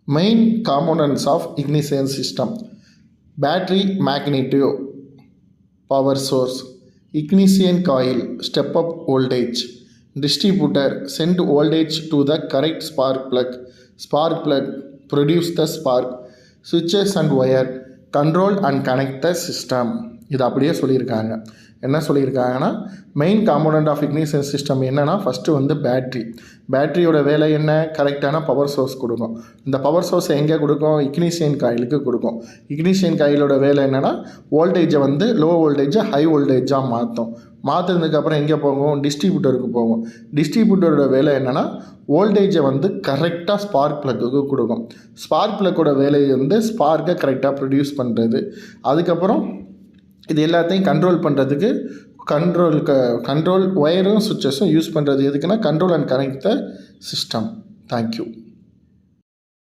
Main components of ignition system: battery magneto power source, ignition coil step up voltage, distributor send voltage to the correct spark plug produce the spark, switches and wire control and connect the system. இது அப்படியே சொல்லியிருக்காங்க. என்ன சொல்லியிருக்காங்கன்னா, main component of ignition system என்னென்னா, first வந்து பேட்ரியோட வேலை என்ன, கரெக்டான பவர் சோர்ஸ் கொடுக்கும். இந்த பவர் சோர்ஸை எங்கே கொடுக்கும், இக்னிஷியன் காயிலுக்கு கொடுக்கும். இக்னிஷியன் காயிலோட வேலை என்னென்னா, வோல்டேஜை வந்து லோ வோல்டேஜை ஹை வோல்டேஜாக மாற்றுறதுக்கப்புறம் எங்கே போகும், டிஸ்ட்ரிபியூட்டருக்கு போகும். டிஸ்ட்ரிபியூட்டரோட வேலை என்னென்னா, வோல்டேஜை வந்து கரெக்டாக ஸ்பார்க் ப்ளக்குக்கு கொடுக்கும். ஸ்பார்க் ப்ளக்கோட வேலை வந்து ஸ்பார்க்கை கரெக்டாக ப்ரொடியூஸ் பண்ணுறது. அதுக்கப்புறம் இது எல்லாத்தையும் கண்ட்ரோல் பண்ணுறதுக்கு கண்ட்ரோல் ஒயரும் சுவிட்சஸும் யூஸ் பண்ணுறது எதுக்குன்னா, control and connect the system. Thank you.